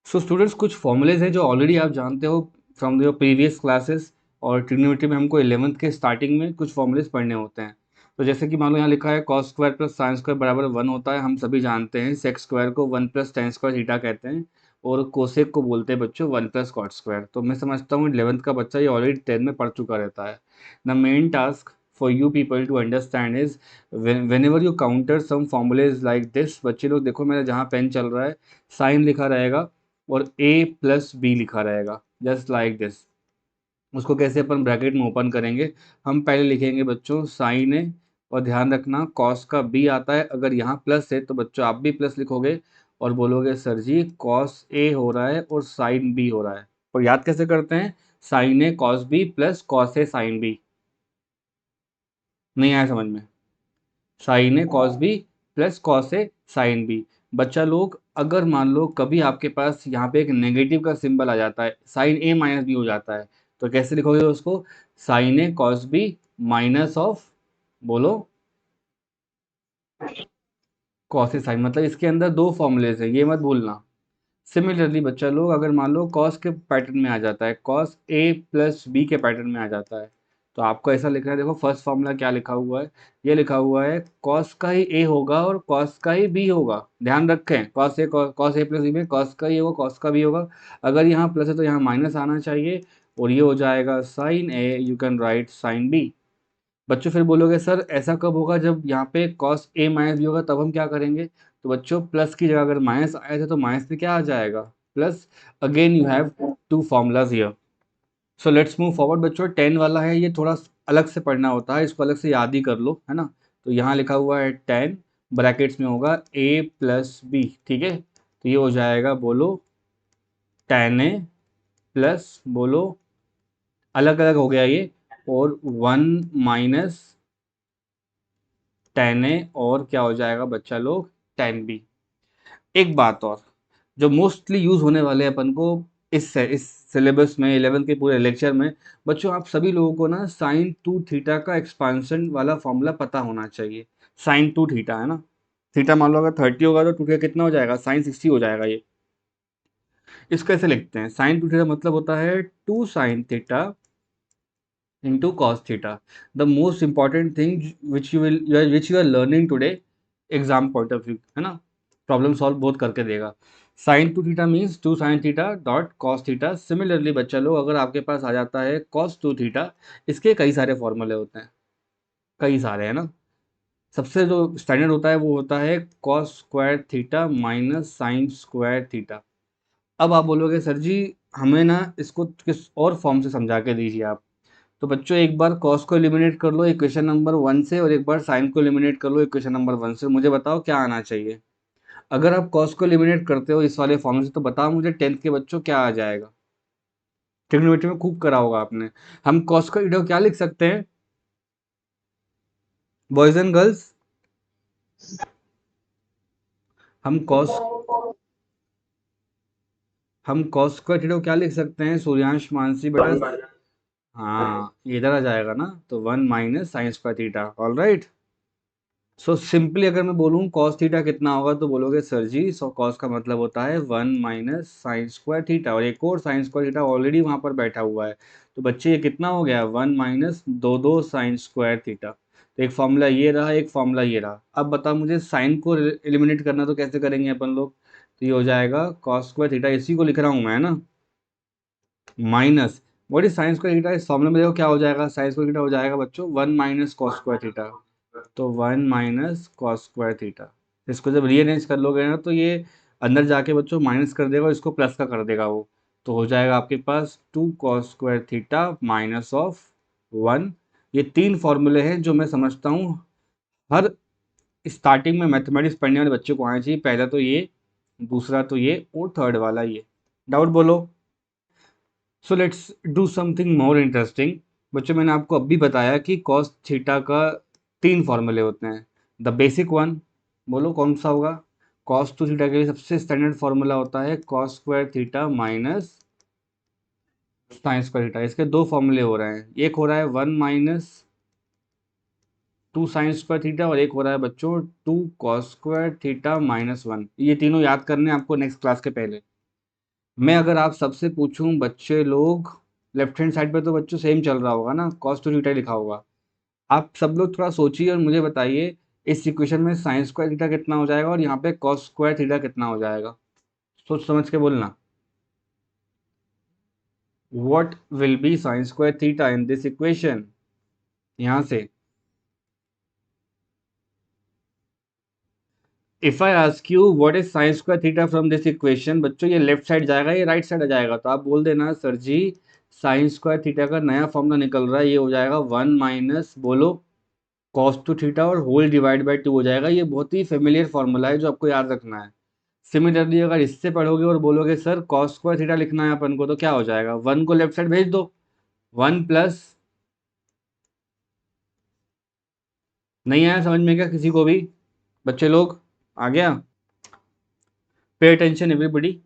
So students, कुछ formulas हैं जो ऑलरेडी आप जानते हो फ्रॉम योर प्रीवियस क्लासेस। और ट्रिग्नोमेट्री में हमको 11th के स्टार्टिंग में कुछ फॉर्मूलेज पढ़ने होते हैं। तो जैसे कि मान लो यहाँ लिखा है cos square plus sine square बराबर 1 होता है। हम सभी जानते हैं सेक स्क्वायर को 1 प्लस टेन स्क्वायर थीटा कहते हैं, और कोसेक को बोलते हैं बच्चों 1 प्लस कॉट स्क्वायर। तो मैं समझता हूँ 11th का बच्चा ये ऑलरेडी 10 में पढ़ चुका रहता है। The main task for you people to understand is whenever you counter some formulae like this. बच्चे लोग देखो, मेरा जहाँ पेन चल रहा है साइन लिखा रहेगा और a प्लस बी लिखा रहेगा, जस्ट लाइक दिस। उसको कैसे अपन ब्रैकेट में ओपन करेंगे? हम पहले लिखेंगे बच्चों साइन ए, और ध्यान रखना कॉस का b आता है, अगर यहाँ प्लस है तो बच्चों आप भी प्लस लिखोगे और बोलोगे सर जी कॉस ए हो रहा है और साइन बी हो रहा है। और याद कैसे करते हैं? Sign A cos B plus cos A sine B. नहीं आया समझ में? Sign A cos B plus cos A sine B. बच्चा लोग, अगर मान लो कभी आपके पास यहाँ पे एक नेगेटिव का सिंबल आ जाता है, साइन ए माइनस बी हो जाता है, तो कैसे लिखोगे उसको? Sine A cos B minus of, बोलो, कॉस ए साइन। मतलब इसके अंदर दो फॉर्मूलेज हैं, ये मत भूलना। सिमिलरली बच्चा लोग, अगर मान लो कॉस के पैटर्न में आ जाता है, कॉस ए प्लस बी के पैटर्न में आ जाता है, तो आपको ऐसा लिखना है। देखो फर्स्ट फॉर्मूला क्या लिखा हुआ है? ये लिखा हुआ है कॉस का ही ए होगा और कॉस का ही बी होगा। ध्यान रखें, कॉस ए प्लस बी में कॉस का ही होगा, कॉस का भी होगा। अगर यहाँ प्लस है तो यहाँ माइनस आना चाहिए, और ये हो जाएगा sine A, you can write sine B. बच्चों फिर बोलोगे सर ऐसा कब होगा जब यहाँ पे कॉस ए माइनस बी होगा, तब हम क्या करेंगे? तो बच्चों प्लस की जगह अगर माइनस आया था तो माइनस पे क्या आ जाएगा? Plus. Again you have to formulas here. So let's move forward बच्चों। 10 वाला है, ये थोड़ा अलग से पढ़ना होता है, इसको अलग से याद ही कर लो, है ना। तो यहाँ लिखा हुआ है 10, ब्रैकेट्स में होगा ए प्लस बी, ठीक है। तो ये हो जाएगा, बोलो, टेन ए प्लस, बोलो, अलग अलग हो गया ये, और 1 माइनस टेन ए, और क्या हो जाएगा बच्चा लोग? Tan B. एक बात और, जो मोस्टली यूज होने वाले हैं अपन को इस सिलेबस में, 11 के पूरे लेक्चर में, बच्चों आप सभी लोगों को ना साइन टू थीटा का एक्सपांशन वाला फॉर्मूला पता होना चाहिए। साइन टू थीटा है ना, थीटा मान लो अगर 30 होगा तो टू थीटा कितना हो जाएगा? साइन 60 हो जाएगा ये। इसको ऐसे लिखते हैं, साइन टू थीटा मतलब होता है two sine theta into cos theta. The most important thing which you are learning today, exam point of view, है ना, प्रॉब्लम सॉल्व बहुत करके देगा। Sine two theta means two sine theta dot cos theta. Similarly बच्चा लोग, अगर आपके पास आ जाता है कॉस टू थीटा, इसके कई सारे फॉर्मूले होते हैं, कई सारे, है ना। सबसे जो स्टैंडर्ड होता है वो होता है cos square theta minus sine square theta. अब आप बोलोगे सर जी हमें ना इसको किस और फॉर्म से समझा के दीजिए आप। तो बच्चों एक बार कॉस को एलिमिनेट कर लो इक्वेशन नंबर 1 से, और एक बार साइन को एलिमिनेट कर लो इक्वेशन नंबर 1 से। मुझे बताओ क्या आना चाहिए? अगर आप कॉस को एलिमिनेट करते हो इस वाले फॉर्मूले से, तो बताओ मुझे 10th के बच्चों क्या आ जाएगा? ट्रिग्नोमेट्री में खूब करा होगा आपने। हम कॉस को इधर क्या लिख सकते हैं बॉयज एंड गर्ल्स? हम कॉस हम कॉस को इधर क्या लिख सकते हैं सूर्यांश मानसी बेटा? हाँ, ये इधर आ जाएगा ना, तो 1 minus sine square theta. All right. So simply अगर मैं बोलूँ कॉस थीटा कितना होगा, तो बोलोगे सर जी सो कॉस का मतलब होता है 1 माइनस साइन स्क्वायर थीटा, और एक और साइन स्क्वायर थीटा ऑलरेडी वहाँ पर बैठा हुआ है। तो बच्चे ये कितना हो गया? 1 माइनस दो दो साइन स्क्वायर थीटा। तो एक फॉर्मूला ये रहा, एक फॉर्मूला ये रहा। अब बता मुझे साइन को एलिमिनेट करना, तो कैसे करेंगे अपन लोग? तो ये हो जाएगा कॉस स्क्वायर थीटा, इसी को लिख रहा हूँ मैं, है ना, minus what is sine square theta. इस फॉर्मूले में देखो क्या हो जाएगा, साइन स्क्वायर थीटा हो जाएगा बच्चों 1 माइनस कॉस स्क्वायर थीटा। तो 1 माइनस कॉस स्क्वायर थीटा। इसको जब रीअरेंज कर लोगे ना, तो ये अंदर जाके बच्चों माइनस कर देगा और इसको प्लस का कर देगा वो। तो हो जाएगा आपके पास 2 cos square theta minus of 1। ये तीन फॉर्मूले हैं जो मैं समझता हूँ हर स्टार्टिंग में मैथमेटिक्स पढ़ने वाले बच्चे को आना चाहिए। पहला तो ये, दूसरा तो ये, और थर्ड वाला ये। डाउट बोलो। So let's do something more interesting. बच्चों मैंने आपको अभी बताया कि कॉस थीटा का तीन फॉर्मूले होते हैं। द बेसिक वन, बोलो कौन सा होगा? कॉस टू थीटा के लिए सबसे स्टैंडर्ड फॉर्मूला होता है cos square theta minus sine square theta. इसके दो फॉर्मूले हो रहे हैं, एक हो रहा है 1 minus two sine square theta, और एक हो रहा है बच्चों 2 कॉस स्क्वायर थीटा माइनस 1। ये तीनों याद करने हैं आपको नेक्स्ट क्लास के पहले। मैं अगर आप सबसे पूछूं बच्चे लोग, लेफ्ट हैंड साइड पे तो बच्चों सेम चल रहा होगा ना, कॉस टू थीटा लिखा होगा। आप सब लोग थोड़ा सोचिए और मुझे बताइए इस इक्वेशन में साइन स्क्वायर थीटा कितना हो जाएगा और यहाँ पे कॉस स्क्वायर थीटा कितना हो जाएगा। सोच समझ के बोलना। What will be sine square theta in this equation, यहाँ से if I ask you what is sine square theta from this equation, बच्चों ये लेफ्ट साइड जाएगा ये राइट साइड आ जाएगा, तो आप बोल देना सर जी साइन स्क्वायर थीटा का नया फॉर्मूला निकल रहा है, ये हो जाएगा 1 - बोलो कॉस टू थीटा और होल डिवाइड बाई 2 हो जाएगा। ये बहुत ही फेमिलियर फॉर्मूला है जो आपको याद रखना है। सिमिलरली अगर इससे पढ़ोगे और बोलोगे सर कॉस स्क्वायर थीटा लिखना है अपन को, तो क्या हो जाएगा, 1 को लेफ्ट साइड भेज दो, 1 प्लस, नहीं आया समझ में क्या किसी को भी, बच्चे लोग, आ गया? Pay attention everybody.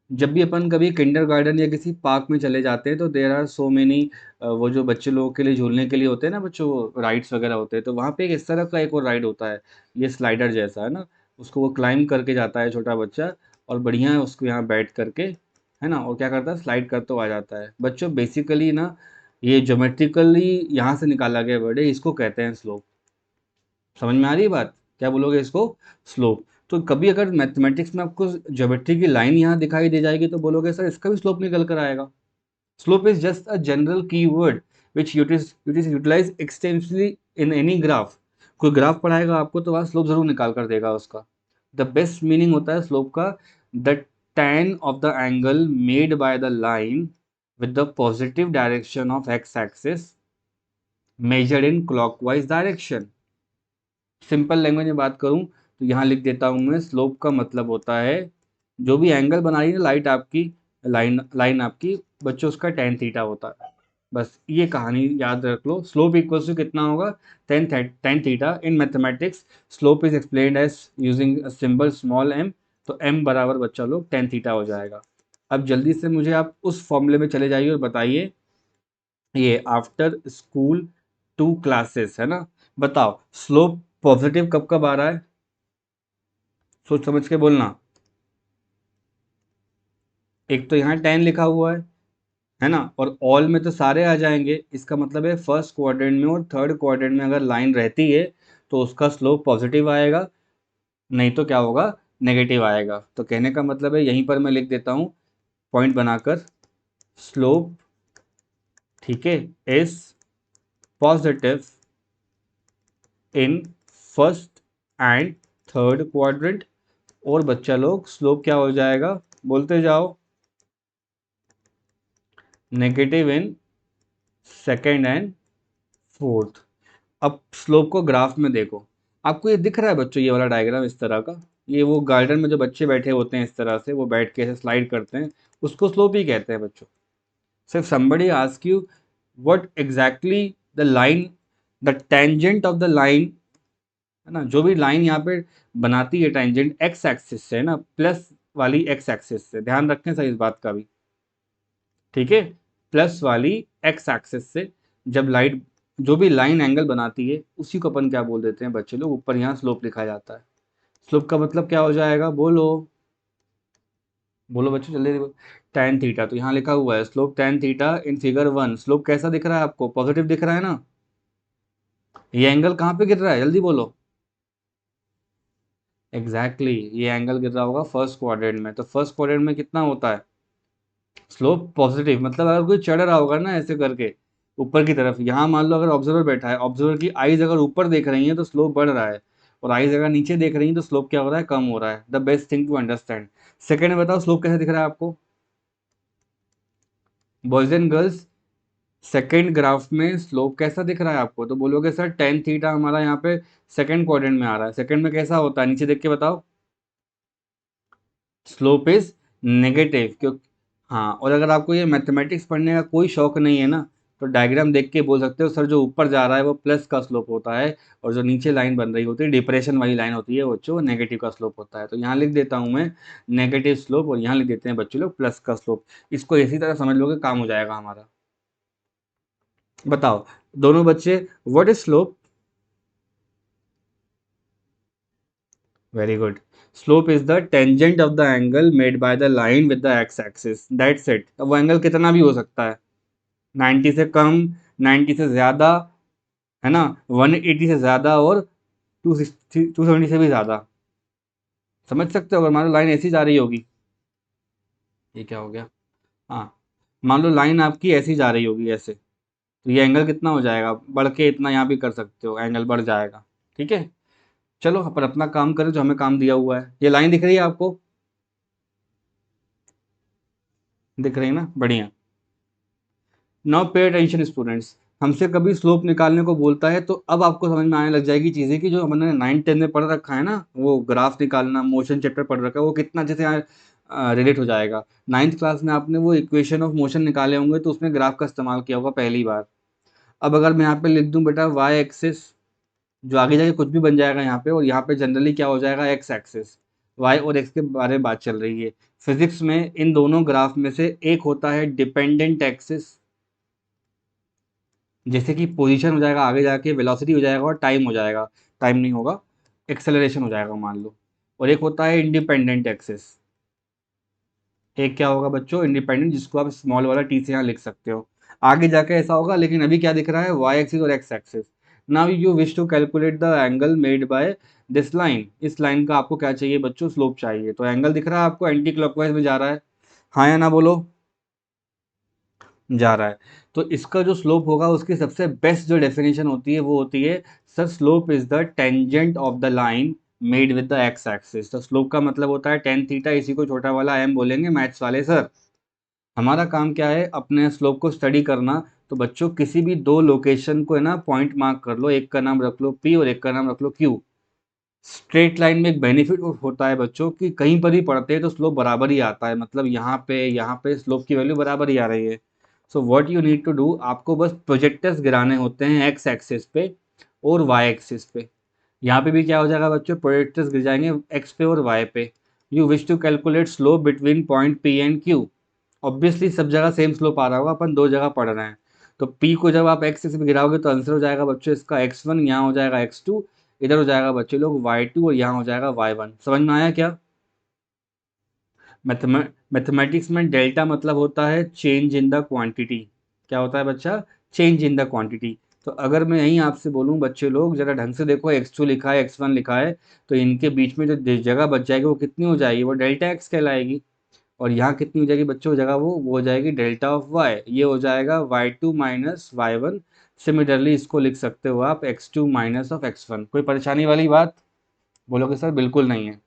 जब भी अपन कभी किंडरगार्टन या किसी पार्क में चले जाते हैं तो देर आर सो मेनी, वो जो बच्चे लोगों के लिए झूलने के लिए होते हैं ना बच्चों, राइड्स वगैरह होते हैं, तो वहाँ पे एक इस तरह का एक और राइड होता है, ये स्लाइडर जैसा है ना, उसको वो क्लाइंब करके जाता है छोटा बच्चा, और बढ़िया है उसको यहाँ बैठ करके, है ना, और क्या करता है स्लाइड करते हुए आ जाता है। बच्चों बेसिकली ना ये ज्योमेट्रिकली यहाँ से निकाला गया वर्ड है, इसको कहते हैं स्लोप। समझ में आ रही है बात, क्या बोलोगे इसको, स्लोप। तो कभी अगर मैथमेटिक्स में आपको ज्योमेट्री की लाइन यहाँ दिखाई दे जाएगी तो बोलोगे सर इसका भी स्लोप निकल कर आएगा। Slope is just a general key word which utilize extensively in any graph. कोई ग्राफ पढ़ाएगा आपको तो वहाँ स्लोप जरूर निकाल कर देगा उसका। द बेस्ट मीनिंग होता है स्लोप का, the tan of the angle made by the line with the positive direction of x axis measured in clockwise direction. Simple language में बात करूं तो यहाँ लिख देता हूं मैं, स्लोप का मतलब होता है जो भी एंगल बना रही है लाइट आपकी, लाइन लाइन आपकी, बच्चों उसका टेन थीटा होता है। बस ये कहानी याद रख लो, स्लोप इक्वल्स टू कितना होगा, tan theta. In mathematics slope is explained as using symbol small m, तो m बराबर बच्चा लोग टेन थीटा हो जाएगा। अब जल्दी से मुझे आप उस फॉर्मूले में चले जाइए और बताइए, ये आफ्टर स्कूल टू क्लासेस है ना, बताओ स्लोप पॉजिटिव कब कब आ रहा है, सोच समझ के बोलना। एक तो यहाँ टेन लिखा हुआ है ना, और ऑल में तो सारे आ जाएंगे, इसका मतलब है फर्स्ट क्वाड्रेंट में और थर्ड क्वाड्रेंट में अगर लाइन रहती है तो उसका स्लोप पॉजिटिव आएगा, नहीं तो क्या होगा, नेगेटिव आएगा। तो कहने का मतलब है यहीं पर मैं लिख देता हूँ पॉइंट बनाकर, स्लोप, ठीक है, is positive in first and third quadrant. और बच्चा लोग स्लोप क्या हो जाएगा, बोलते जाओ, negative in second and fourth. अब स्लोप को ग्राफ में देखो, आपको ये दिख रहा है बच्चों, ये वाला डायग्राम इस तरह का, ये वो गार्डन में जो बच्चे बैठे होते हैं इस तरह से, वो बैठ के ऐसे स्लाइड करते हैं, उसको स्लोप ही कहते हैं बच्चों। सिर्फ somebody ask you what exactly the line, the tangent of the line, है ना, जो भी लाइन यहाँ पे बनाती है टेंजेंट एक्स एक्सिस से, है ना, प्लस वाली एक्स एक्सिस से, ध्यान रखें सर इस बात का भी, ठीक है, प्लस वाली एक्स एक्सिस से जब लाइट, जो भी लाइन एंगल बनाती है उसी को अपन क्या बोल देते हैं बच्चे लोग, ऊपर यहाँ स्लोप लिखा जाता है। स्लोप का मतलब क्या हो जाएगा, बोलो बोलो बच्चों जल्दी बोलो, tan थीटा। तो यहाँ लिखा हुआ है slope tan theta in figure 1। Slope कैसा दिख रहा है आपको, पॉजिटिव दिख रहा है ना, ये एंगल कहाँ पे गिर रहा है जल्दी बोलो, एग्जैक्टली ये एंगल गिर रहा होगा फर्स्ट क्वाड्रेंट में, तो फर्स्ट क्वाड्रेंट में कितना होता है, स्लोप पॉजिटिव। मतलब अगर कोई चढ़ रहा होगा ना ऐसे करके ऊपर की तरफ, यहाँ मान लो अगर ऑब्जर्वर बैठा है, ऑब्जर्वर की आईज अगर ऊपर देख रही है तो स्लोप बढ़ रहा है, और आईज अगर नीचे देख रही है तो स्लोप क्या हो रहा है, कम हो रहा है। The best thing to understand. Second में बताओ स्लोप कैसे दिख रहा है आपको, boys and girls, second graph में स्लोप कैसा दिख रहा है आपको, तो बोलोगे सर टेन थीटा हमारा यहाँ पे सेकेंड क्वाड्रेंट में आ रहा है, सेकेंड में कैसा होता है, नीचे देख के बताओ, स्लोप इज नेगेटिव। क्यों, हाँ, और अगर आपको ये मैथमेटिक्स पढ़ने का कोई शौक नहीं है ना, तो डायग्राम देख के बोल सकते हो सर जो ऊपर जा रहा है वो प्लस का स्लोप होता है, और जो नीचे लाइन बन रही होती है डिप्रेशन वाली लाइन होती है बच्चों, वो नेगेटिव का स्लोप होता है। तो यहाँ लिख देता हूँ मैं नेगेटिव स्लोप, और यहाँ लिख देते हैं बच्चों लोग प्लस का स्लोप। इसको इसी तरह समझ लोगे काम हो जाएगा हमारा। बताओ दोनों बच्चे, what is slope, very good. Slope is the tangent of the angle made by the line with the x axis, that's it. अब वो एंगल कितना भी हो सकता है, 90 से कम, 90 से ज़्यादा, है ना, 180 से ज़्यादा और 270 से भी ज़्यादा। समझ सकते हो, अगर मान लो लाइन ऐसी जा रही होगी, ये क्या हो गया, हाँ, मान लो लाइन आपकी ऐसी जा रही होगी ऐसे, तो ये एंगल कितना हो जाएगा, बढ़ के इतना यहाँ भी कर सकते हो, एंगल बढ़ जाएगा। ठीक है, चलो अपन अपना काम करें जो हमें काम दिया हुआ है। ये लाइन दिख रही है आपको, दिख रही है ना, बढ़िया। नाउ पे अटेंशन स्टूडेंट्स, हमसे कभी स्लोप निकालने को बोलता है तो अब आपको समझ में आने लग जाएगी चीज़ें कि जो हमने 9 10 में पढ़ रखा है ना, वो ग्राफ निकालना, मोशन चैप्टर पढ़ रखा है, वो कितना अच्छे से रिलेट हो जाएगा। 9th क्लास में आपने वो इक्वेशन ऑफ मोशन निकाले होंगे तो उसमें ग्राफ का इस्तेमाल किया होगा पहली बार। अब अगर मैं यहाँ पे लिख दूं बेटा वाई एक्सिस, जो आगे जाके कुछ भी बन जाएगा यहाँ पे, और यहाँ पे जनरली क्या हो जाएगा, एक्स एक्सिस। वाई और एक्स के बारे में बात चल रही है। फिजिक्स में इन दोनों ग्राफ में से एक होता है डिपेंडेंट एक्सिस, जैसे कि पोजीशन हो जाएगा, आगे जाके वेलोसिटी हो जाएगा और टाइम हो जाएगा, टाइम नहीं होगा, एक्सेलरेशन हो जाएगा मान लो। और एक होता है इंडिपेंडेंट एक्सिस। एक क्या होगा बच्चों, इंडिपेंडेंट, जिसको आप स्मॉल वाला टी से यहाँ लिख सकते हो। आगे जाके ऐसा होगा, लेकिन अभी क्या दिख रहा है, वाई एक्सिस और X axis. Now you wish to calculate the angle made by this line, इस लाइन का आपको क्या चाहिए बच्चों, स्लोप चाहिए। तो एंगल दिख रहा है आपको एंटी क्लॉकवाइज में जा रहा है, हाँ या ना बोलो, जा रहा है। तो इसका जो स्लोप होगा उसकी सबसे बेस्ट जो डेफिनेशन होती है वो होती है, sir slope is the tangent of the line made with the x axis. तो स्लोप का मतलब होता है टेन थीटा, इसी को छोटा वाला एम बोलेंगे मैथ्स वाले सर। हमारा काम क्या है, अपने स्लोप को स्टडी करना। तो बच्चों किसी भी दो लोकेशन को है ना पॉइंट मार्क कर लो, एक का नाम रख लो पी और एक का नाम रख लो क्यू। स्ट्रेट लाइन में एक बेनिफिट होता है बच्चों कि कहीं पर ही पढ़ते हैं तो स्लोप बराबर ही आता है, मतलब यहाँ पे स्लोप की वैल्यू बराबर ही आ रही है। So what you need to do, आपको बस प्रोजेक्टर्स गिराने होते हैं एक्स एक्सिस पे और वाई एक्सिस पे। यहाँ पे भी क्या हो जाएगा बच्चों, प्रोजेक्टर्स गिर जाएंगे एक्स पे और वाई पे। You wish to calculate slope between point P and Q. Obviously सब जगह सेम स्लोप आ रहा होगा, अपन दो जगह पढ़ रहे हैं। तो पी को जब आप एक्स एक्सिस पे गिराओगे तो आंसर हो जाएगा बच्चों इसका x1, यहाँ हो जाएगा x2, इधर हो जाएगा बच्चे लोग y2 और यहाँ हो जाएगा y1। समझ में आया क्या। मैथमेटिक्स में डेल्टा मतलब होता है चेंज इन द क्वांटिटी। क्या होता है बच्चा, चेंज इन द क्वांटिटी। तो अगर मैं यहीं आपसे बोलूं बच्चे लोग जरा ढंग से देखो, x2 लिखा है x1 लिखा है, तो इनके बीच में जो जगह बच जाएगी वो कितनी हो जाएगी, वो डेल्टा एक्स कहलाएगी। और यहाँ कितनी हो जाएगी बच्चों जगह, वो हो जाएगी डेल्टा ऑफ वाई, ये हो जाएगा y2 माइनस y1। सिमिलरली इसको लिख सकते हो आप x2 माइनस ऑफ x1। कोई परेशानी वाली बात, बोलोगे सर बिल्कुल नहीं है।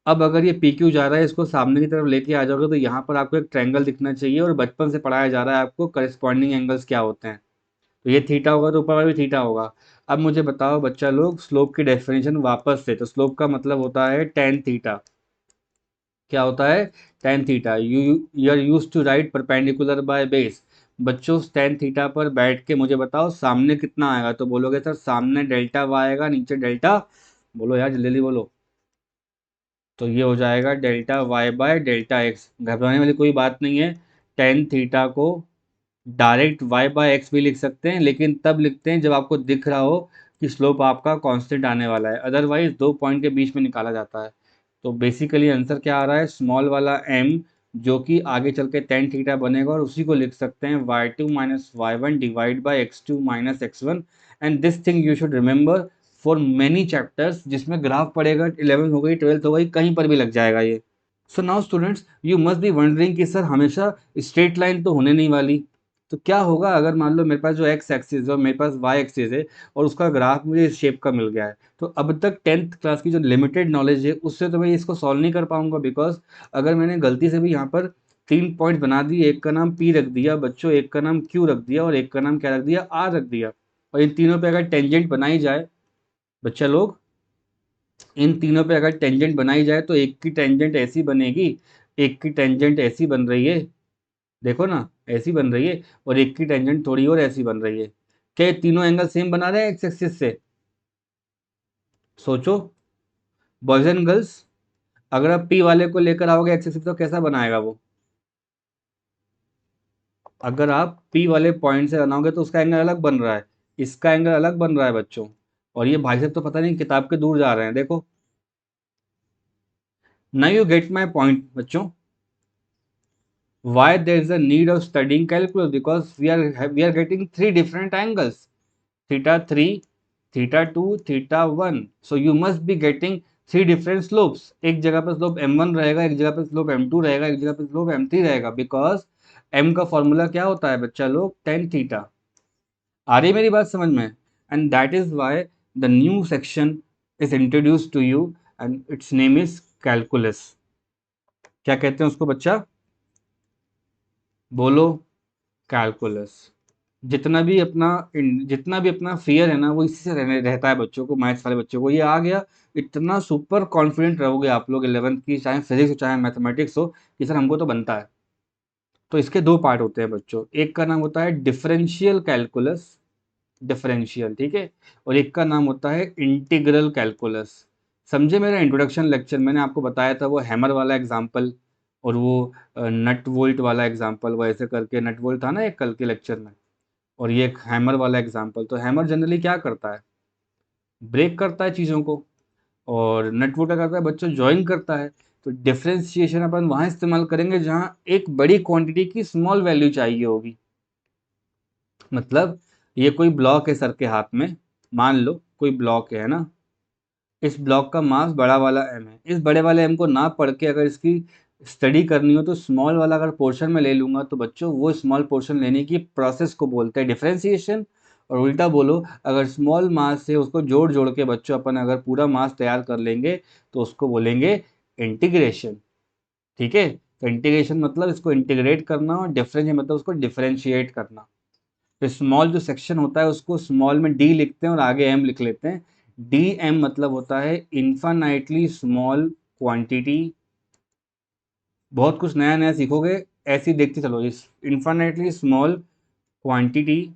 अब अगर ये पी क्यू जा रहा है, इसको सामने की तरफ लेके आ जाओगे तो यहाँ पर आपको एक ट्रायंगल दिखना चाहिए, और बचपन से पढ़ाया जा रहा है आपको करस्पॉन्डिंग एंगल्स क्या होते हैं। तो ये थीटा होगा तो ऊपर वाला भी थीटा होगा। अब मुझे बताओ बच्चा लोग, स्लोप की डेफिनेशन वापस से, तो स्लोप का मतलब होता है टेन थीटा। क्या होता है, tan theta. You are use to write perpendicular by base. बच्चों टेन थीटा पर बैठ के मुझे बताओ सामने कितना आएगा, तो बोलोगे सर सामने डेल्टा वाई आएगा, नीचे डेल्टा, बोलो यार जल्दी जल्दी बोलो, तो ये हो जाएगा delta Y by delta X. घबराने वाली कोई बात नहीं है। टेन थीटा को डायरेक्ट वाई बाय एक्स भी लिख सकते हैं, लेकिन तब लिखते हैं जब आपको दिख रहा हो कि स्लोप आपका कांस्टेंट आने वाला है, अदरवाइज दो पॉइंट के बीच में निकाला जाता है। तो बेसिकली आंसर क्या आ रहा है, स्मॉल वाला m, जो कि आगे चल के टेन थीटा बनेगा, और उसी को लिख सकते हैं y2 minus y1 divide by x2 minus x1। And this thing you should remember for many chapters, जिसमें ग्राफ पड़ेगा, 11th हो गई 12th हो गई, कहीं पर भी लग जाएगा ये। सो now students you must be wondering कि सर हमेशा स्ट्रेट लाइन तो होने नहीं वाली। तो क्या होगा अगर मान लो मेरे पास जो एक्स एक्सिस है और मेरे पास वाई एक्सिस है, और उसका ग्राफ मुझे इस शेप का मिल गया है, तो अब तक 10th क्लास की जो लिमिटेड नॉलेज है उससे तो मैं इसको सॉल्व नहीं कर पाऊंगा, बिकॉज अगर मैंने गलती से भी यहाँ पर तीन पॉइंट बना दिए, एक का नाम पी रख दिया बच्चों, एक का नाम क्यू रख दिया और एक का नाम क्या रख दिया, आर रख दिया, और इन तीनों पे अगर टेंजेंट बनाई जाए बच्चा लोग, इन तीनों पे अगर टेंजेंट बनाई जाए तो एक की टेंजेंट ऐसी बनेगी, एक की टेंजेंट ऐसी बन रही है, देखो ना ऐसी बन रही है, और एक की टेंजेंट थोड़ी और ऐसी बन रही है। क्या ये तीनों एंगल सेम बना रहे हैं एक्स एक्सिस से, सोचो बॉयज एंड गर्ल्स। अगर आप पी वाले को लेकर आओगे एक्स एक्सिस तो कैसा बनाएगा वो, अगर आप पी वाले पॉइंट से बनाओगे तो उसका एंगल अलग बन रहा है, इसका एंगल अलग बन रहा है बच्चों। और ये भाई साहब तो पता नहीं किताब के दूर जा रहे हैं, देखो now you get my point बच्चों. Why there is a need of studying calculus? Because we are getting three different angles, theta 3, theta 2, theta 1. So you must be getting three different slopes. एक जगह पर slope m1 रहेगा, एक जगह पर slope m2 रहेगा, एक जगह पर स्लोप m3 रहेगा. बिकॉज m का फॉर्मूला क्या होता है बच्चा लोग, tan थीटा. आ रही मेरी बात समझ में? And that is why the new section is introduce to you and its name is calculus. क्या कहते हैं उसको बच्चा? बोलो. कैलकुलस. जितना भी अपना फियर है ना, वो इसी से रहता है बच्चों को, मैथ्स वाले बच्चों को. ये आ गया, इतना सुपर कॉन्फिडेंट रहोगे आप लोग 11th की, चाहे फिजिक्स हो चाहे मैथमेटिक्स हो, कि सर हमको तो बनता है. तो इसके दो पार्ट होते हैं बच्चों. एक का नाम होता है डिफरेंशियल कैलकुलस, डिफरेंशियल, ठीक है. और एक का नाम होता है इंटीग्रल कैलकुलस. समझे मेरा इंट्रोडक्शन लेक्चर? मैंने आपको बताया था वो हैमर वाला एग्जाम्पल और वो नट वोल्ट वाला एग्जाम्पल, वो ऐसे करके नट वोल्ट था ना एक कल के लेक्चर में, और ये एक हैमर वाला एग्जाम्पल. तो हैमर जनरली क्या करता है? ब्रेक करता है चीज़ों को. और नट वोल्ट क्या करता है बच्चों? ज्वाइन करता है. तो डिफ्रेंसिएशन अपन वहाँ इस्तेमाल करेंगे जहाँ एक बड़ी क्वांटिटी की स्मॉल वैल्यू चाहिए होगी. मतलब ये कोई ब्लॉक है सर के हाथ में, मान लो कोई ब्लॉक है ना. इस ब्लॉक का मास बड़ा वाला m है. इस बड़े वाले m को ना पढ़ के अगर इसकी स्टडी करनी हो तो स्मॉल वाला अगर पोर्शन में ले लूंगा, तो बच्चों वो स्मॉल पोर्शन लेने की प्रोसेस को बोलते हैं डिफरेंशिएशन. और उल्टा बोलो, अगर स्मॉल मास से उसको जोड़ जोड़ के बच्चों अपन अगर पूरा मास तैयार कर लेंगे, तो उसको बोलेंगे इंटीग्रेशन. ठीक है. तो इंटीग्रेशन मतलब इसको इंटीग्रेट करना, और डिफरेंशिएट मतलब उसको डिफरेंशिएट करना. तो स्मॉल जो सेक्शन होता है उसको स्मॉल में डी लिखते हैं और आगे एम लिख लेते हैं. डी एम मतलब होता है इन्फानाइटली स्मॉल क्वांटिटी. बहुत कुछ नया नया सीखोगे, ऐसे ही देखते चलो. इस infinitely small quantity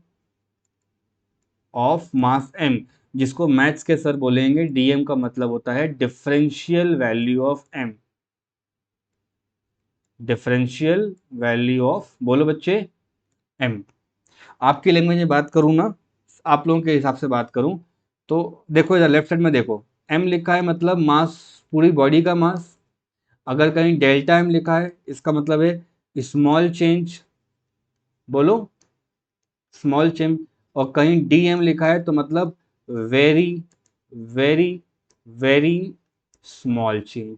of mass M, जिसको मैथ्स के सर बोलेंगे डीएम का मतलब होता है differential value of M. Differential value of, बोलो बच्चे, एम. आपकी लैंग्वेज में बात करूँ ना, आप लोगों के हिसाब से बात करूँ, तो देखो इधर लेफ्ट साइड में देखो, एम लिखा है मतलब मास, पूरी बॉडी का मास. अगर कहीं डेल्टा एम लिखा है इसका मतलब है स्मॉल चेंज, बोलो स्मॉल चेंज. और कहीं डी एम लिखा है तो मतलब very very very small change.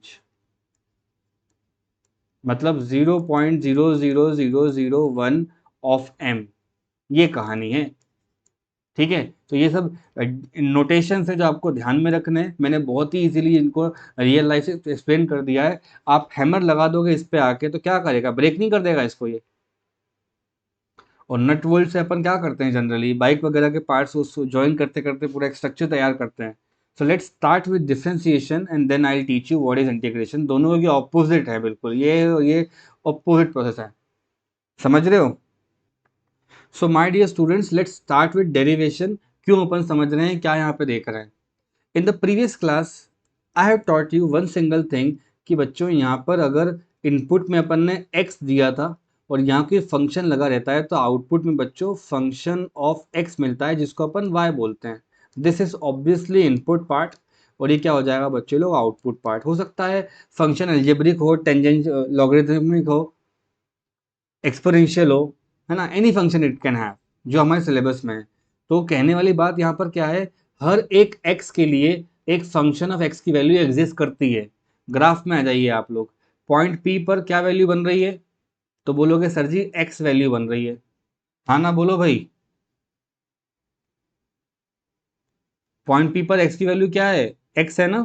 मतलब 0.00001 ऑफ एम. ये कहानी है. ठीक है. तो ये सब नोटेशन है जो आपको ध्यान में रखने हैं. मैंने बहुत ही इजीली इनको रियल लाइफ से एक्सप्लेन कर दिया है. आप हैमर लगा दोगे इस पे आके तो क्या करेगा? ब्रेक नहीं कर देगा इसको ये. और नट वोल्ट से अपन क्या करते हैं जनरली, बाइक वगैरह के पार्ट्स उसको ज्वाइन करते करते पूरा एक स्ट्रक्चर तैयार करते हैं. So let's start with differentiation and then I teach you what is integration. दोनों के ऑपोजिट है बिल्कुल, ये ऑपोजिट प्रोसेस है. समझ रहे हो? So my dear students, let's start with derivation. क्यों अपन समझ रहे हैं, क्या यहाँ पे देख रहे हैं? In the previous class I have taught you one single thing, कि बच्चों यहाँ पर अगर इनपुट में अपन ने x दिया था और यहाँ कोई फंक्शन लगा रहता है, तो आउटपुट में बच्चों फंक्शन ऑफ x मिलता है जिसको अपन y बोलते हैं. This is obviously input part. और ये क्या हो जाएगा बच्चे लोग? Output part. हो सकता है फंक्शन अलजेब्रिक हो, टेंजेंट लॉगरिथमिक हो, एक्सपोनेंशियल हो, है ना, any function it can have, जो हमारे सिलेबस में है. तो कहने वाली बात यहाँ पर क्या है, हर एक x के लिए एक फंक्शन ऑफ x की वैल्यू एग्जिस्ट करती है. ग्राफ में आ जाइए आप लोग. पॉइंट P पर क्या वैल्यू बन रही है? तो बोलोगे सर जी x वैल्यू बन रही है. हाँ ना, बोलो भाई. पॉइंट P पर x की वैल्यू क्या है? x है ना.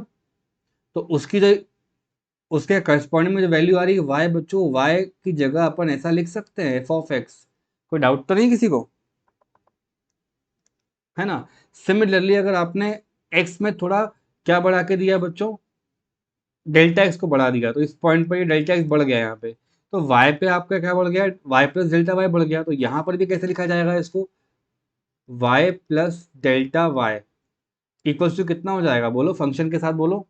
तो उसकी जो उसके करस्पॉन्डिंग में जो वैल्यू आ रही है y, बच्चों y की जगह अपन ऐसा लिख सकते हैं f ऑफ x. कोई डाउट तो नहीं किसी को? है ना. सिमिलरली अगर आपने x में थोड़ा क्या बढ़ा के दिया बच्चों, डेल्टा x को बढ़ा दिया, तो इस पॉइंट पर ये डेल्टा x बढ़ गया यहाँ पे. तो y पे आपका क्या बढ़ गया? y प्लस डेल्टा y बढ़ गया. तो यहाँ पर भी कैसे लिखा जाएगा इसको? y plus delta y equals to कितना हो जाएगा? बोलो फंक्शन के साथ, बोलो.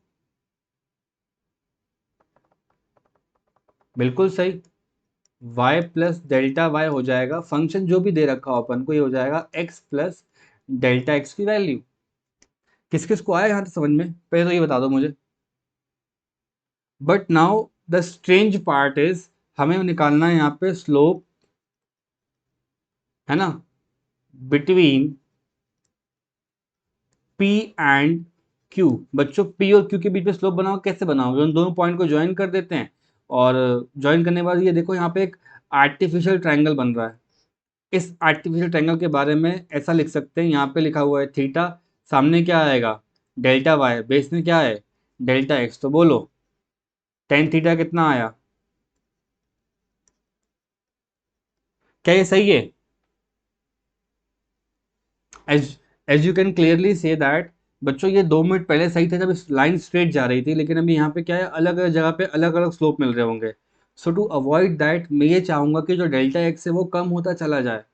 बिल्कुल सही. y प्लस डेल्टा y हो जाएगा, फंक्शन जो भी दे रखा हो अपन को, ये हो जाएगा x प्लस डेल्टा x की वैल्यू. किस किस को आया यहाँ तक समझ में? पहले तो ये बता दो मुझे. But now the strange part is, हमें निकालना है यहाँ पे स्लोप, है ना, बिटवीन P एंड Q। बच्चों P और Q के बीच में स्लोप बनाओ, कैसे बनाओगे? उन दोनों पॉइंट को ज्वाइन कर देते हैं, और ज्वाइन करने के बाद ये देखो यहाँ पे एक आर्टिफिशियल ट्रायंगल बन रहा है। इस आर्टिफिशियल ट्रायंगल के बारे में ऐसा लिख सकते हैं, यहाँ पे लिखा हुआ है थीटा, सामने क्या आएगा? डेल्टा वाई, बेस में क्या है? Delta x. तो बोलो टेन थीटा कितना आया? क्या ये सही है? As as you can clearly see that, बच्चों ये 2 मिनट पहले सही था जब इस लाइन स्ट्रेट जा रही थी, लेकिन अभी यहाँ पे क्या है, अलग अलग जगह पे अलग अलग स्लोप मिल रहे होंगे। सो टू अवॉइड दैट, मैं ये चाहूंगा कि जो डेल्टा एक्स है वो कम होता चला जाए,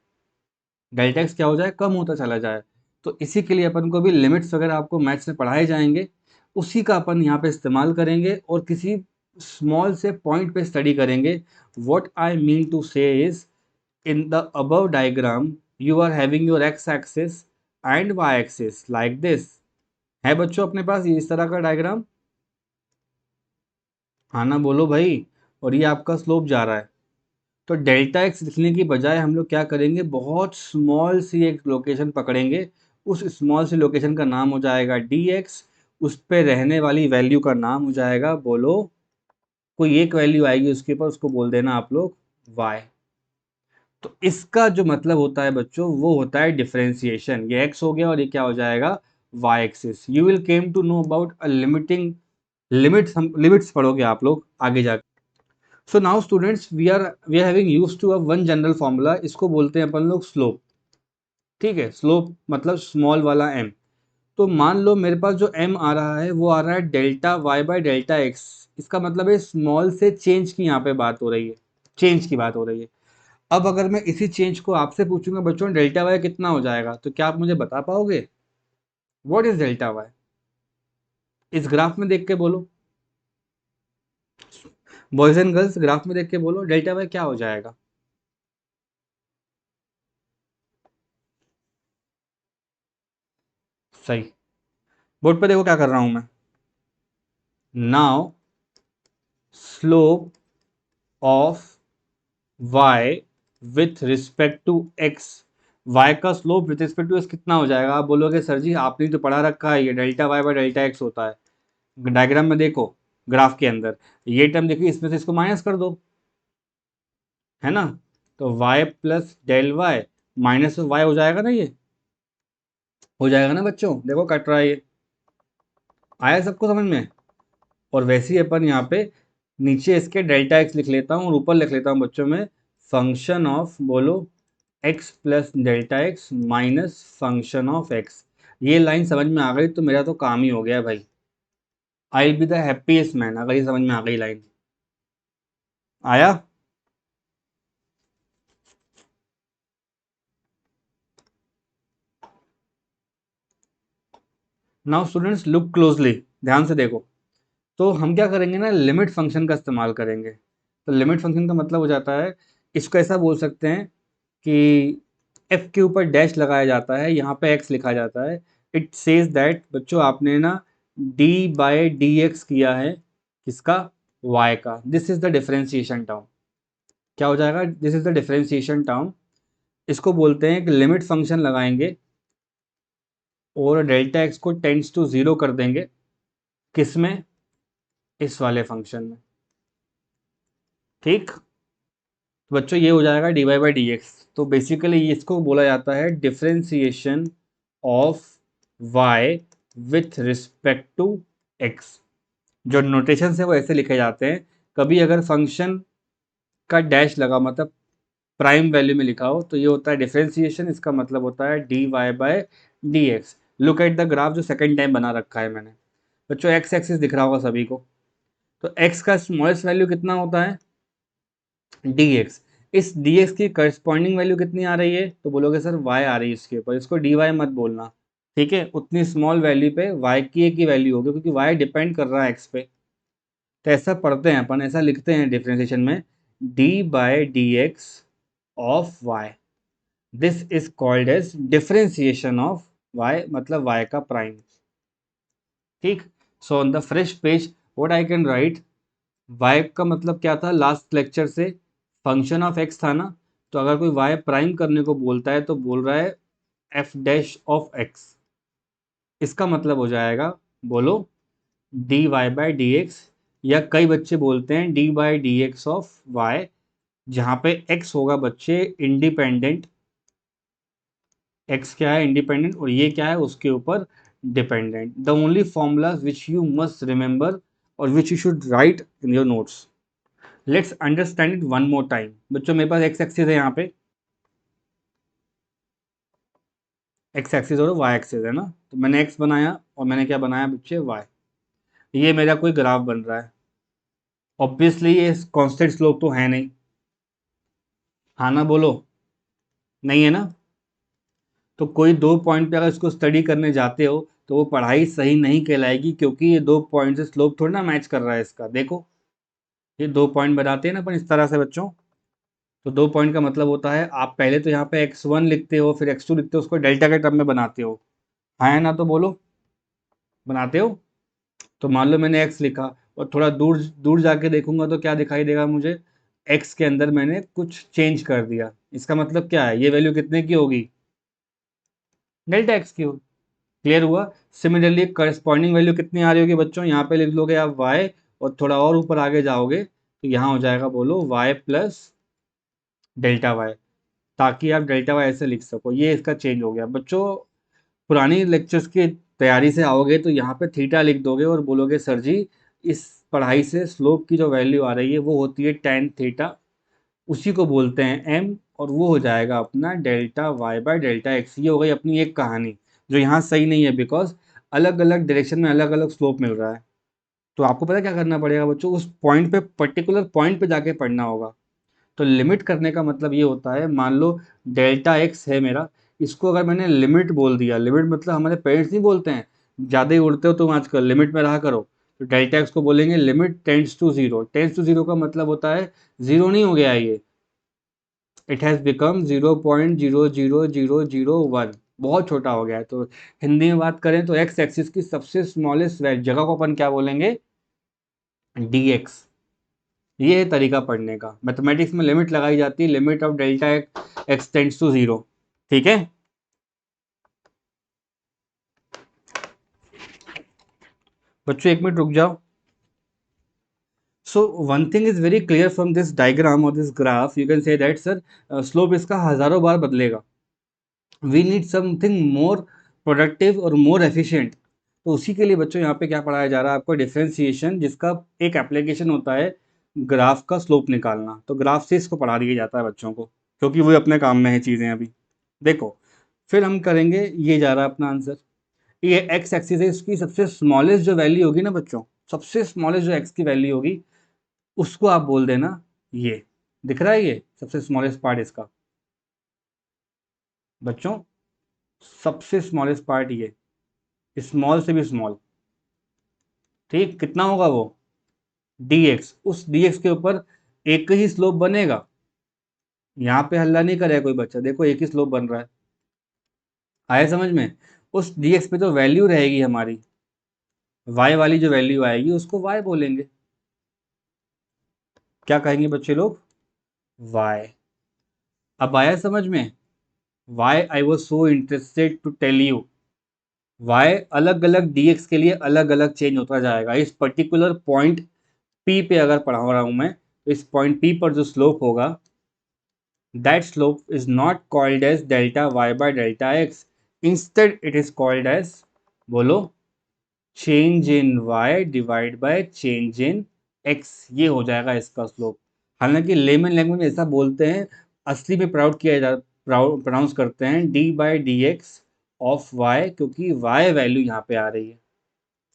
डेल्टा एक्स क्या हो जाए, कम होता चला जाए। तो इसी के लिए अपन को भी लिमिट्स वगैरह आपको मैथ्स में पढ़ाए जाएंगे, उसी का अपन यहाँ पे इस्तेमाल करेंगे और किसी स्मॉल से पॉइंट पे स्टडी करेंगे। व्हाट आई मीन टू से is, in the above diagram you are having your x axis and y axis like this। है बच्चों अपने पास ये इस तरह का डायग्राम? हाँ ना, बोलो भाई। और ये आपका स्लोप जा रहा है। तो डेल्टा एक्स लिखने की बजाय हम लोग क्या करेंगे, बहुत स्मॉल सी एक लोकेशन पकड़ेंगे, उस स्मॉल सी लोकेशन का नाम हो जाएगा डी एक्स, उस पे रहने वाली वैल्यू का नाम हो जाएगा, बोलो, कोई एक वैल्यू आएगी उसके ऊपर, उसको बोल देना आप लोग वाई। तो इसका जो मतलब होता है बच्चों, वो होता है डिफरेंशिएशन। ये x हो गया और ये क्या हो जाएगा, y axis. You will came to know about a limiting, limits पढ़ोगे आप लोग आगे जाकर। So now students, we are having used to a one general formula, इसको बोलते हैं अपन लोग स्लोप। ठीक है, स्लोप मतलब स्मॉल वाला m। तो मान लो मेरे पास जो m आ रहा है वो आ रहा है delta y by delta x। इसका मतलब है स्मॉल से चेंज की यहाँ पे बात हो रही है, चेंज की बात हो रही है। अब अगर मैं इसी चेंज को आपसे पूछूंगा बच्चों डेल्टा वाई कितना हो जाएगा, तो क्या आप मुझे बता पाओगे? What is delta Y? इस ग्राफ में देख के बोलो, बॉयज एंड गर्ल्स ग्राफ में देख के बोलो डेल्टा वाई क्या हो जाएगा। सही। बोर्ड पे देखो क्या कर रहा हूं मैं। Now slope of y with respect to x, y का slope with respect to x कितना हो जाएगा? आप बोलोगे सर जी आपने तो पढ़ा रखा है, ये delta y by delta x होता है। डायग्राम में देखो, ग्राफ के अंदर ये टर्म देखिए, इसमें से इसको माइनस कर दो, है ना। तो y plus del Y minus Y हो जाएगा ना, ये हो जाएगा ना बच्चों, देखो कट रहा है ये। आया सबको समझ में? और वैसे ही अपन यहाँ पे नीचे इसके डेल्टा एक्स लिख लेता हूँ और ऊपर लिख लेता हूँ बच्चों में फंक्शन ऑफ, बोलो, x plus delta x minus function of x. ये लाइन समझ में आ गई तो मेरा तो काम ही हो गया भाई। I will be the happiest man अगर ये समझ में आ गई लाइन। आया? नाउ स्टूडेंट्स लुक क्लोजली, ध्यान से देखो। तो हम क्या करेंगे ना, लिमिट फंक्शन का इस्तेमाल करेंगे। तो लिमिट फंक्शन का मतलब हो जाता है, इसको ऐसा बोल सकते हैं कि एफ के ऊपर डैश लगाया जाता है, यहाँ पे एक्स लिखा जाता है। इट सेज दैट बच्चों आपने ना डी बाय डी एक्स किया है, किसका? वाई का। This is the differentiation term. क्या हो जाएगा? This is the differentiation term. इसको बोलते हैं कि लिमिट फंक्शन लगाएंगे और डेल्टा एक्स को टेंड्स टू जीरो कर देंगे, किसमें? इस वाले फंक्शन में। ठीक। तो बच्चों ये हो जाएगा D Y by D X. तो बेसिकली इसको बोला जाता है differentiation of Y with respect to X. जो नोटेशन है वो ऐसे लिखे जाते हैं, कभी अगर फंक्शन का डैश लगा मतलब प्राइम वैल्यू में लिखा हो तो ये होता है डिफरेंशिएशन, इसका मतलब होता है D Y by D X. Look at the graph जो सेकेंड टाइम बना रखा है मैंने। बच्चों एक्स एक्सिस दिख रहा होगा सभी को। तो एक्स का स्मॉलेस्ट वैल्यू कितना होता है? D x. इस डी एक्स की करस्पॉन्डिंग वैल्यू कितनी आ रही है? तो बोलोगे सर वाई आ रही है इसके ऊपर, इसको डी वाई मत बोलना। ठीक है, उतनी स्मॉल वैल्यू पे वाई की एक ही वैल्यू होगी, क्योंकि वाई डिपेंड कर रहा है एक्स पे। तो ऐसा पढ़ते हैं अपन, ऐसा लिखते हैं डिफरेंशिएशन में, D by D X of Y, this is called as differentiation of Y, मतलब वाई का प्राइम। ठीक। So on the fresh page what I can write, y का मतलब क्या था लास्ट लेक्चर से, फंक्शन ऑफ x था ना, तो अगर कोई y प्राइम करने को बोलता है तो बोल रहा है f डैश ऑफ x, इसका मतलब हो जाएगा, बोलो, dy बाई डी एक्स, या कई बच्चे बोलते हैं D by D X of Y, जहाँ पे x होगा बच्चे इंडिपेंडेंट, x क्या है इंडिपेंडेंट और ये क्या है उसके ऊपर dependent. The only formulas which you must remember और which you should write in your notes. Let's understand it one more time. बच्चों मेरे पास एक्स एक्सिस है, यहाँ पे एक्स एक्सिस और वाई एक्सिस है ना, तो मैंने एक्स बनाया और मैंने क्या बनाया बच्चे वाई। ये मेरा कोई ग्राफ बन रहा है, ऑब्वियसली ये कांस्टेंट स्लोप तो है नहीं, हाँ ना बोलो, नहीं है ना। तो कोई दो पॉइंट पे अगर इसको स्टडी करने जाते हो तो वो पढ़ाई सही नहीं कहलाएगी, क्योंकि ये दो पॉइंट से स्लोप थोड़ी ना मैच कर रहा है इसका। देखो ये दो पॉइंट बनाते हैं ना अपन इस तरह से बच्चों, तो दो पॉइंट का मतलब होता है आप पहले तो यहाँ पे x1 लिखते हो, फिर x2 लिखते हो, उसको डेल्टा के टर्म में बनाते हो, हाँ है ना, तो बोलो बनाते हो। तो मान लो मैंने x लिखा और थोड़ा दूर दूर जाके देखूंगा तो क्या दिखाई देगा मुझे, x के अंदर मैंने कुछ चेंज कर दिया, इसका मतलब क्या है, ये वैल्यू कितने की होगी, डेल्टा x की होगी। क्लियर हुआ। सिमिलरली करस्पॉन्डिंग वैल्यू कितनी आ रही होगी बच्चों, यहाँ पे लिख लोगे आप y, और थोड़ा और ऊपर आगे जाओगे तो यहाँ हो जाएगा, बोलो y प्लस डेल्टा वाई, ताकि आप डेल्टा वाई ऐसे लिख सको। ये इसका चेंज हो गया बच्चों। पुरानी लेक्चर्स की तैयारी से आओगे तो यहाँ पे थीटा लिख दोगे और बोलोगे सर जी इस पढ़ाई से स्लोप की जो वैल्यू आ रही है वो होती है टेन थीटा, उसी को बोलते हैं एम, और वो हो जाएगा अपना delta Y by delta X. ये हो गई अपनी एक कहानी, जो यहाँ सही नहीं है, बिकॉज अलग अलग डायरेक्शन में अलग अलग स्लोप मिल रहा है। तो आपको पता क्या करना पड़ेगा बच्चों, उस पॉइंट पे पर्टिकुलर पॉइंट पे जाके पढ़ना होगा। तो लिमिट करने का मतलब ये होता है, मान लो डेल्टा एक्स है मेरा, इसको अगर मैंने लिमिट बोल दिया, लिमिट मतलब हमारे पेरेंट्स नहीं बोलते हैं ज़्यादा ही उड़ते हो तुम आजकल, लिमिट में रहा करो, तो डेल्टा एक्स को बोलेंगे limit tends to zero. Tends to zero का मतलब होता है जीरो नहीं हो गया है ये, इट हैज़ बिकम 0.00001, बहुत छोटा हो गया है। तो हिंदी में बात करें तो एक्स एक्सिस की सबसे स्मॉलेस्ट जगह को अपन क्या बोलेंगे, डी एक्स। ये है तरीका पढ़ने का। मैथमेटिक्स में लिमिट लगाई जाती है, limit of delta X tends to zero, ठीक है। बच्चों एक मिनट रुक जाओ। So one thing is very clear from this diagram और this graph, you can say that sir slope इसका हजारों बार बदलेगा, we need something more productive और मोर एफिशिएंट। तो उसी के लिए बच्चों यहाँ पे क्या पढ़ाया जा रहा है आपको, डिफरेंशिएशन, जिसका एक एप्लीकेशन होता है ग्राफ का स्लोप निकालना। तो ग्राफ से इसको पढ़ा दिया जाता है बच्चों को, क्योंकि वो अपने काम में है चीज़ें अभी। देखो फिर हम करेंगे, ये जा रहा है अपना आंसर, ये एक्स एक्सिस है, इसकी सबसे स्मॉलेस्ट जो वैल्यू होगी ना बच्चों, सबसे स्मॉलेस्ट जो एक्स की वैल्यू होगी उसको आप बोल देना ये, दिख रहा है ये सबसे स्मॉलेस्ट पार्ट इसका बच्चों, सबसे स्मॉलेस्ट पार्ट ये, स्मॉल से भी स्मॉल, ठीक, कितना होगा वो dx, उस dx के ऊपर एक ही स्लोप बनेगा। यहाँ पे हल्ला नहीं करेगा कोई बच्चा, देखो एक ही स्लोप बन रहा है, आया समझ में। उस dx पे जो वैल्यू रहेगी हमारी, y वाली जो वैल्यू आएगी उसको y बोलेंगे, क्या कहेंगे बच्चे लोग, y। अब आया समझ में, why I was so interested to tell you, why अलग अलग dx के लिए अलग अलग चेंज होता जाएगा। इस पर्टिकुलर पॉइंट p पे अगर पढ़ा रहा हूं मैं, तो इस पॉइंट p पर जो स्लोप होगा, that slope is not called as delta y by delta x, instead it is called as, बोलो, change in y divide by change in x, ये हो जाएगा इसका स्लोप। हालांकि लेमन लैंग्वेज में ऐसा बोलते हैं, असली में प्राउड किया जा प्रोनाउंस करते हैं d by D X of y, क्योंकि y वैल्यू यहाँ पे आ रही है,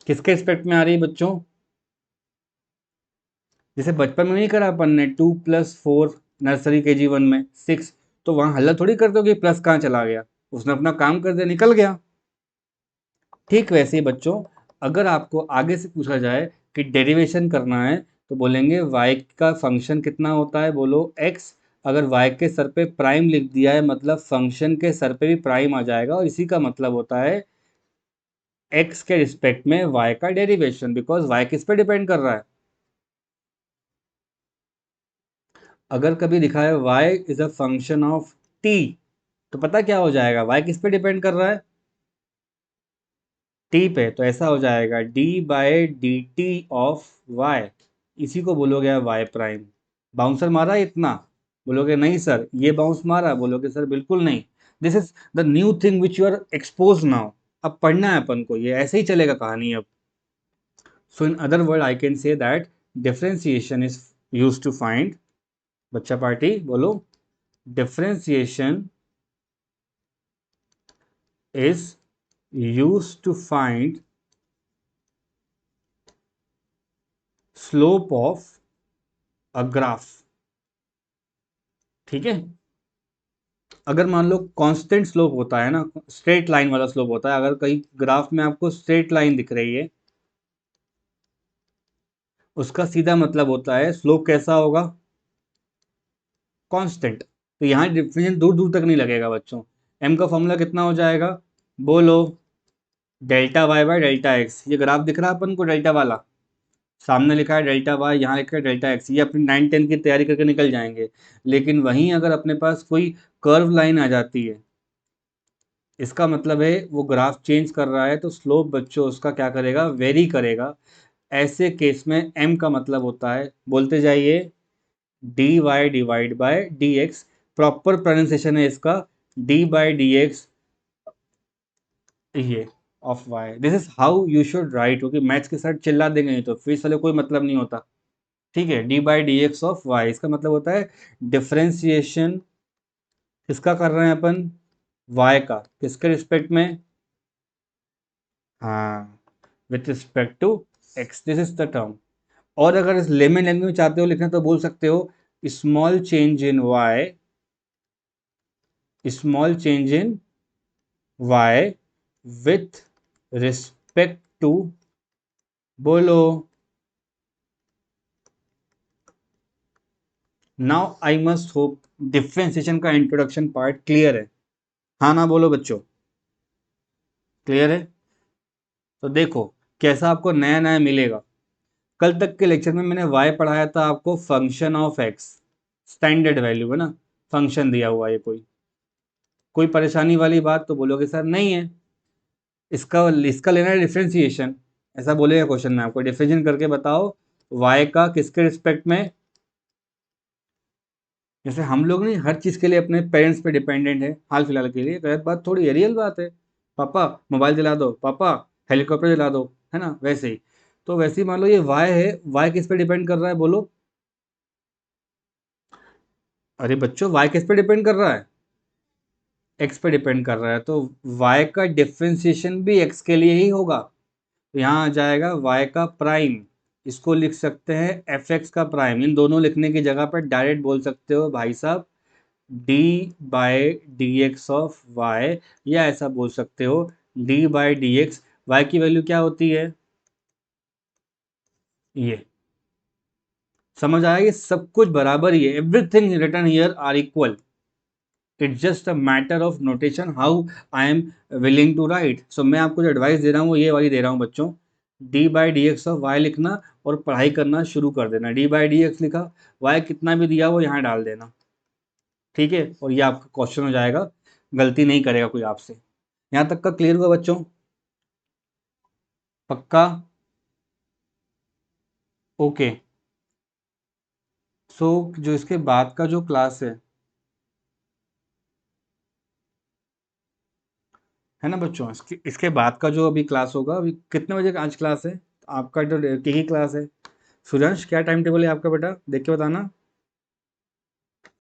किसके रिस्पेक्ट में आ रही है बच्चों, जैसे बचपन में नहीं करा अपन ने 2+4, नर्सरी KG1 में 6, तो वहां हल्ला थोड़ी करते हो कि प्लस कहाँ चला गया, उसने अपना काम कर दिया निकल गया। ठीक वैसे ही बच्चों, अगर आपको आगे से पूछा जाए कि डेरिवेशन करना है तो बोलेंगे y का फंक्शन कितना होता है, बोलो x। अगर y के सर पे प्राइम लिख दिया है मतलब फंक्शन के सर पे भी प्राइम आ जाएगा, और इसी का मतलब होता है x के रिस्पेक्ट में y का डेरिवेशन, बिकॉज y किस पे डिपेंड कर रहा है, अगर कभी लिखा है y is a function of t, तो पता क्या हो जाएगा, y किस पे डिपेंड कर रहा है, t पे, तो ऐसा हो जाएगा d by D T of y, इसी को बोलोगे y प्राइम। बाउंसर मारा इतना, बोलोगे नहीं सर ये बाउंस मारा, बोलोगे सर बिल्कुल नहीं। This is the new thing which you are expose now. अब पढ़ना है अपन को, ये ऐसे ही चलेगा कहानी अब। So in other word I can say that differentiation is use to find, बच्चा पार्टी बोलो, differentiation is used to find slope of a graph। ठीक है, अगर मान लो कांस्टेंट स्लोप होता है ना, स्ट्रेट लाइन वाला स्लोप होता है, अगर कहीं ग्राफ में आपको स्ट्रेट लाइन दिख रही है, उसका सीधा मतलब होता है स्लोप कैसा होगा, कांस्टेंट। तो यहाँ डिफरेंस दूर दूर तक नहीं लगेगा बच्चों। m का फॉर्मूला कितना हो जाएगा, बोलो, delta Y by delta X. ये ग्राफ दिख रहा है अपन को डेल्टा वाला, सामने लिखा है डेल्टा वाई, यहाँ लिखा है डेल्टा एक्स, ये अपनी 9-10 की तैयारी करके निकल जाएंगे। लेकिन वहीं अगर अपने पास कोई कर्व लाइन आ जाती है, इसका मतलब है वो ग्राफ चेंज कर रहा है, तो स्लोप बच्चों उसका क्या करेगा, वेरी करेगा। ऐसे केस में m का मतलब होता है, बोलते जाइए, D Y divide by D X. Proper pronunciation है इसका डी बाई डी एक्स, ये of Y. This is how you should write, क्योंकि मैथ्स के साथ चिल्ला देंगे नहीं तो फिर साले कोई मतलब नहीं होता। ठीक है, D by D X of Y, इसका मतलब होता है डिफरेंशिएशन किसका कर रहे हैं अपन, वाई का, किसके रिस्पेक्ट में, हाँ, with respect to X, this is the term. और अगर इस लेमन लैंग्वेज में चाहते हो लिखना तो बोल सकते हो small change in Y, small change in Y with respect to, बोलो, now I must hope differentiation का इंट्रोडक्शन पार्ट क्लियर है, हाँ ना बोलो बच्चों, क्लियर है। तो देखो कैसा आपको नया नया मिलेगा। कल तक के लेक्चर में मैंने y पढ़ाया था आपको, function of x, standard value है ना, फंक्शन दिया हुआ है कोई, कोई परेशानी वाली बात तो बोलोगे सर नहीं है, इसका इसका लेना है डिफरेंशिएशन। ऐसा बोलेगा क्वेश्चन में आपको, डिफरेंशिएशन करके बताओ y का किसके रिस्पेक्ट में। जैसे हम लोग नहीं हर चीज़ के लिए अपने पेरेंट्स पे डिपेंडेंट है हाल फिलहाल के लिए, गलत बात थोड़ी है, रियल बात है। पापा मोबाइल दिला दो, पापा हेलीकॉप्टर दिला दो, है ना, वैसे ही। तो वैसे ही मान लो ये y है, y किस पे डिपेंड कर रहा है बोलो, अरे बच्चों y किस पे डिपेंड कर रहा है, x पे डिपेंड कर रहा है, तो y का डिफरेंशिएशन भी x के लिए ही होगा। तो यहाँ आ जाएगा y का प्राइम, इसको लिख सकते हैं एफ एक्स का प्राइम। इन दोनों लिखने की जगह पर डायरेक्ट बोल सकते हो भाई साहब D by D X of Y, या ऐसा बोल सकते हो D by D X. Y की वैल्यू क्या होती है, ये समझ आया, ये सब कुछ बराबर ही है, everything written here are equal, it's just a matter of notation how I am willing to write. सो मैं आपको जो एडवाइस दे रहा हूँ वो ये वाली दे रहा हूँ बच्चों, D by D X of Y लिखना और पढ़ाई करना शुरू कर देना। डी बाई डी एक्स लिखा, वाई कितना भी दिया वो यहाँ डाल देना, ठीक है, और ये आपका क्वेश्चन हो जाएगा, गलती नहीं करेगा कोई आपसे। यहाँ तक का क्लियर हुआ बच्चों, पक्का, ओके। सो जो इसके बाद का जो क्लास है ना बच्चों, इसके बाद का जो अभी क्लास होगा, अभी कितने बजे का आज क्लास है आपका, जो की क्लास है, सूर्यांश क्या टाइम टेबल है आपका बेटा, देख के बताना।